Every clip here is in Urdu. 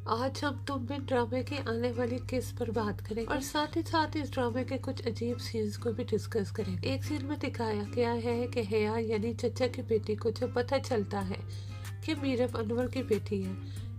آج ہم تم بن ڈرامے کی آنے والی قسط پر بات کریں اور ساتھ ہی اس ڈرامے کے کچھ عجیب سینز کو بھی ڈسکس کریں۔ ایک سین میں دکھایا گیا ہے کہ حیا یعنی چچا کی بیٹی کو جب پتہ چلتا ہے کہ میرب انور کی بیٹی ہے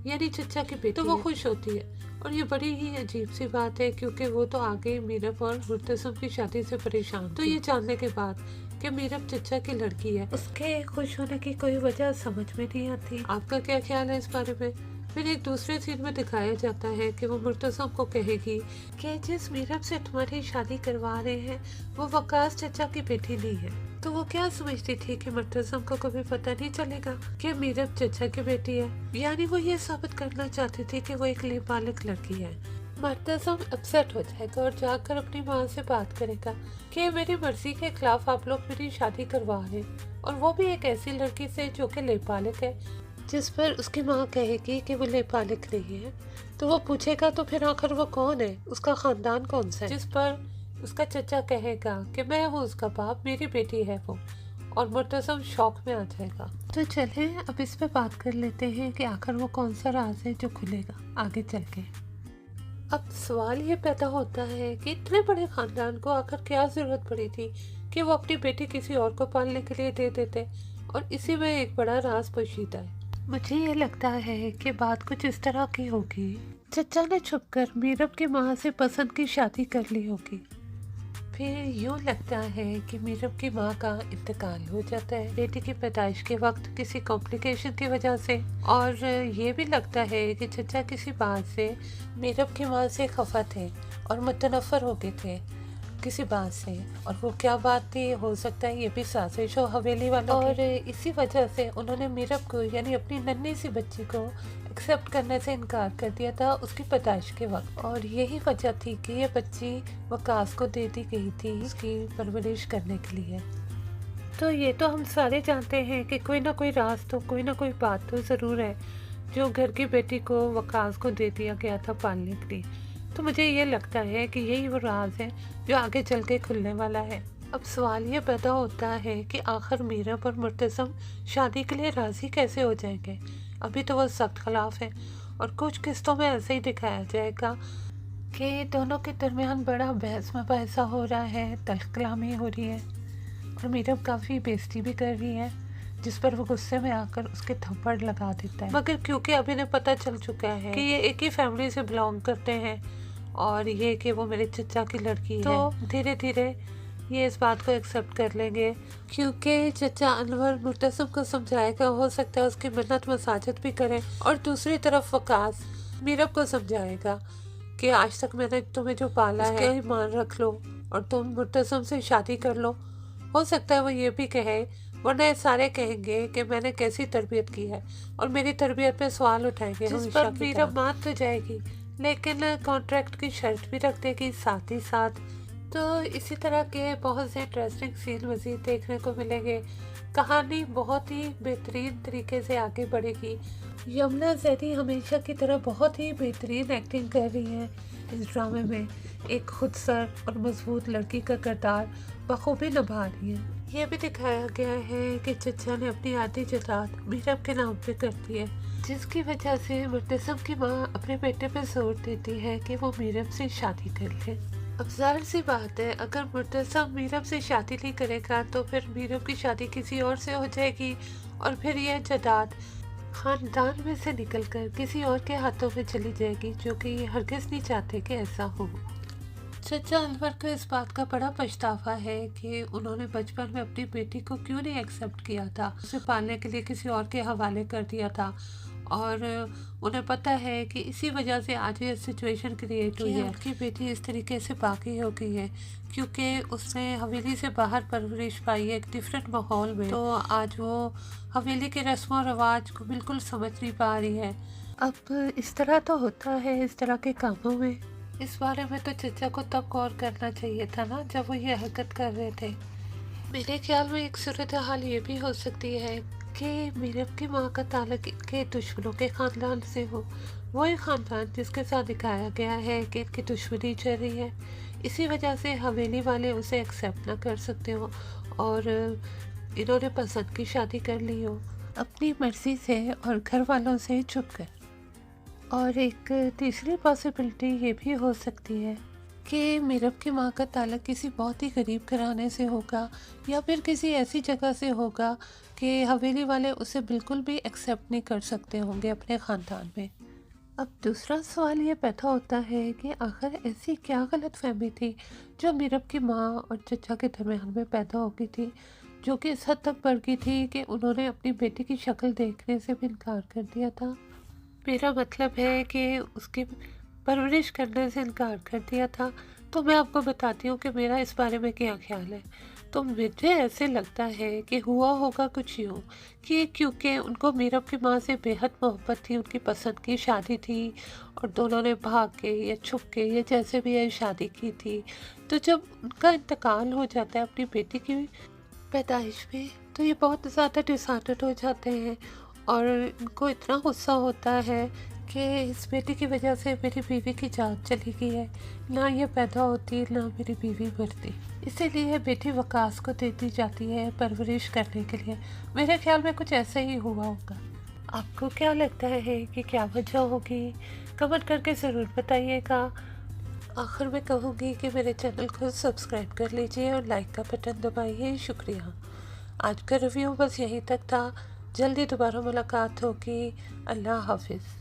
یعنی چچا کی بیٹی تو وہ خوش ہوتی ہے، اور یہ بڑی ہی عجیب سی بات ہے کیونکہ وہ تو آگے میرب اور مرتسم کی شادی سے پریشان تو یہ جاننے کے بعد کہ میرب چچا کی لڑکی ہے اس کے خوش ہونے کی کوئی وجہ سمجھ میں نہیں آتی۔ آپ کا کیا خیال ہے اس بارے میں؟ پھر ایک دوسرے سین میں دکھایا جاتا ہے کہ وہ مرتسم کو کہے گی کہ جس میرب سے تمہاری شادی کروا رہے ہیں وہ وقاص چچا کی بیٹی نہیں ہے، تو وہ کیا سمجھتی تھی کہ مرتسم کو کبھی پتہ نہیں چلے گا کہ میرب چچا کی بیٹی ہے، یعنی وہ یہ ثابت کرنا چاہتی تھی کہ وہ ایک نابالغ لڑکی ہے۔ مرتسم اپسیٹ ہو جائے گا اور جا کر اپنی ماں سے بات کرے گا کہ میری مرضی کے خلاف آپ لوگ میری شادی کروا رہے ہیں، اور وہ بھی ایک ایسی لڑکی سے جو کہ نابالغ ہے، جس پر اس کی ماں کہے گی کہ وہ نابالغ نہیں ہے۔ تو وہ پوچھے گا تو پھر آخر وہ کون ہے، اس کا خاندان کون سا ہے، جس پر اس کا چچا کہے گا کہ میں ہوں اس کا باپ، میری بیٹی ہے وہ، اور مرتسم شوق میں آ جائے گا۔ تو چلیں اب اس پہ بات کر لیتے ہیں کہ آخر وہ کون سا راز ہے جو کھلے گا آگے چل کے۔ اب سوال یہ پیدا ہوتا ہے کہ اتنے بڑے خاندان کو آخر کیا ضرورت پڑی تھی کہ وہ اپنی بیٹی کسی اور کو پالنے کے لیے دے دیتے، اور اسی میں ایک بڑا راز پوشیدہ ہے۔ مجھے یہ لگتا ہے کہ بات کچھ اس طرح کی ہوگی، چچا نے چھپ کر میرب کی ماں سے پسند کی شادی کر لی ہوگی، پھر یوں لگتا ہے کہ میرب کی ماں کا انتقال ہو جاتا ہے بیٹی کی پیدائش کے وقت کسی کمپلیکیشن کی وجہ سے، اور یہ بھی لگتا ہے کہ چچا کسی بات سے میرب کی ماں سے خفا تھے اور متنفر ہو گئے تھے کسی بات سے، اور وہ کیا بات تھی ہو سکتا ہے یہ بھی سازش ہو حویلی والوں کی، اور اسی وجہ سے انہوں نے میرب کو یعنی اپنی ننھی سی بچی کو ایکسیپٹ کرنے سے انکار کر دیا تھا اس کی پیدائش کے وقت، اور یہی وجہ تھی کہ یہ بچی وقاص کو دے دی گئی تھی اس کی پرورش کرنے کے لیے۔ تو یہ تو ہم سارے جانتے ہیں کہ کوئی نہ کوئی راز تو کوئی نہ کوئی بات تو ضرور ہے جو گھر کی بیٹی کو وقاص کو دے دیا گیا تھا پالنے کے لیے، تو مجھے یہ لگتا ہے کہ یہی وہ راز ہے جو آگے چل کے کھلنے والا ہے۔ اب سوال یہ پیدا ہوتا ہے کہ آخر میرب اور مرتسم شادی کے لیے راضی کیسے ہو جائیں گے؟ ابھی تو وہ سخت خلاف ہے، اور کچھ قسطوں میں ایسے ہی دکھایا جائے گا کہ دونوں کے درمیان بڑا بحث مباحثہ ہو رہا ہے، تلخ کلامی ہو رہی ہے، اور میرب کافی بےعزتی بھی کر رہی ہے، جس پر وہ غصے میں آ کر اس کے تھپڑ لگا دیتا ہے، مگر کیونکہ اب انہیں پتہ چل چکا ہے کہ یہ ایک ہی فیملی سے بلانگ کرتے ہیں اور یہ کہ وہ میرے چچا کی لڑکی ہے، تو دھیرے دھیرے یہ اس بات کو ایکسیپٹ کر لیں گے، کیونکہ چچا انور مرتسم کو سمجھائے گا، ہو سکتا ہے اس کی منت مساجد بھی کرے، اور دوسری طرف وقاص میرب کو سمجھائے گا کہ آج تک میں نے تمہیں جو پالا ہے اس کا ایمان رکھ لو اور تم مرتسم سے شادی کر لو۔ ہو سکتا ہے وہ یہ بھی کہے، ورنہ سارے کہیں گے کہ میں نے کیسی تربیت کی ہے، اور میری تربیت پہ سوال اٹھائیں گے، جس پر میرب مان تو جائے گی لیکن کانٹریکٹ کی شرط بھی رکھ دے گی ساتھ ہی ساتھ۔ تو اسی طرح کے بہت سے انٹرسٹنگ سین مزید دیکھنے کو ملیں گے، کہانی بہت ہی بہترین طریقے سے آگے بڑھے گی۔ یمنا زیدی ہمیشہ کی طرح بہت ہی بہترین ایکٹنگ کر رہی ہیں اس ڈرامے میں، ایک خود سر اور مضبوط لڑکی کا کردار بخوبی نبھا رہی ہیں۔ یہ بھی دکھایا گیا ہے کہ چچا نے اپنی آدھی جائیداد میرب کے نام پہ کر دی ہے، جس کی وجہ سے مرتسم کی ماں اپنے بیٹے پہ زور دیتی ہے کہ وہ میرب سے شادی کر لے۔ اب ظاہر سی بات ہے اگر مرتسم میرب سے شادی نہیں کرے گا تو پھر میرب کی شادی کسی اور سے ہو جائے گی، اور پھر یہ جائیداد خاندان میں سے نکل کر کسی اور کے ہاتھوں میں چلی جائے گی، جو کہ یہ ہرگز نہیں چاہتے کہ ایسا ہو۔ چچا انور کو اس بات کا بڑا پچھتاوا ہے کہ انہوں نے بچپن میں اپنی بیٹی کو کیوں نہیں ایکسیپٹ کیا تھا، اسے پالنے کے لیے کسی اور کے حوالے کر دیا تھا، اور انہیں پتہ ہے کہ اسی وجہ سے آج یہ سچویشن کریٹ ہوئی ہے، ان کی بیٹی اس طریقے سے باقی ہو گئی ہے کیونکہ اس نے حویلی سے باہر پرورش پائی ہے ایک ڈفرینٹ ماحول میں، تو آج وہ حویلی کے رسم و رواج کو بالکل سمجھ نہیں پا رہی ہے۔ اب اس طرح تو ہوتا ہے اس طرح کے کاموں میں، اس بارے میں تو چچا کو تب غور کرنا چاہیے تھا نا جب وہ یہ حرکت کر رہے تھے۔ میرے خیال میں ایک صورتحال یہ بھی ہو سکتی ہے کہ میرب کی ماں کا تعلق ان کے دشمنوں کے خاندان سے ہو، وہی خاندان جس کے ساتھ دکھایا گیا ہے کہ ان کی دشمنی چل رہی ہے، اسی وجہ سے حویلی والے اسے ایکسیپٹ نہ کر سکتے ہوں اور انہوں نے پسند کی شادی کر لی ہو اپنی مرضی سے اور گھر والوں سے چھپ کر۔ اور ایک تیسری پاسبلٹی یہ بھی ہو سکتی ہے کہ میرب کی ماں کا تعلق کسی بہت ہی غریب گھرانے سے ہوگا، یا پھر کسی ایسی جگہ سے ہوگا کہ حویلی والے اسے بالکل بھی ایکسیپٹ نہیں کر سکتے ہوں گے اپنے خاندان میں۔ اب دوسرا سوال یہ پیدا ہوتا ہے کہ آخر ایسی کیا غلط فہمی تھی جو میرب کی ماں اور چچا کے درمیان میں پیدا ہو گئی تھی، جو کہ اس حد تک بڑھ گئی تھی کہ انہوں نے اپنی بیٹی کی شکل دیکھنے سے بھی انکار کر دیا تھا۔ میرا مطلب ہے کہ اس کی پرورش کرنے سے انکار کر دیا تھا۔ تو میں آپ کو بتاتی ہوں کہ میرا اس بارے میں کیا خیال ہے۔ تو مجھے ایسے لگتا ہے کہ ہوا ہوگا کچھ یوں کہ کیونکہ ان کو میرب کی ماں سے بے حد محبت تھی، ان کی پسند کی شادی تھی، اور دونوں نے بھاگ کے یا چھپ کے یا جیسے بھی ہے شادی کی تھی۔ تو جب ان کا انتقال ہو جاتا ہے اپنی بیٹی کی پیدائش میں، تو یہ بہت زیادہ ڈسہارٹڈ ہو جاتے ہیں، اور ان کو اتنا غصہ ہوتا ہے کہ اس بیٹی کی وجہ سے میری بیوی کی جان چلی گئی ہے، نہ یہ پیدا ہوتی نہ میری بیوی مرتی، اسی لیے بیٹی وقاص کو دے دی جاتی ہے پرورش کرنے کے لیے۔ میرے خیال میں کچھ ایسا ہی ہوا ہوگا۔ آپ کو کیا لگتا ہے کہ کیا وجہ ہوگی؟ کمنٹ کر کے ضرور بتائیے گا۔ آخر میں کہوں گی کہ میرے چینل کو سبسکرائب کر لیجئے اور لائک کا بٹن دبائیے۔ شکریہ۔ آج کا ریویو بس یہیں تک تھا، جلدی دوبارہ ملاقات ہوگی۔ اللہ حافظ۔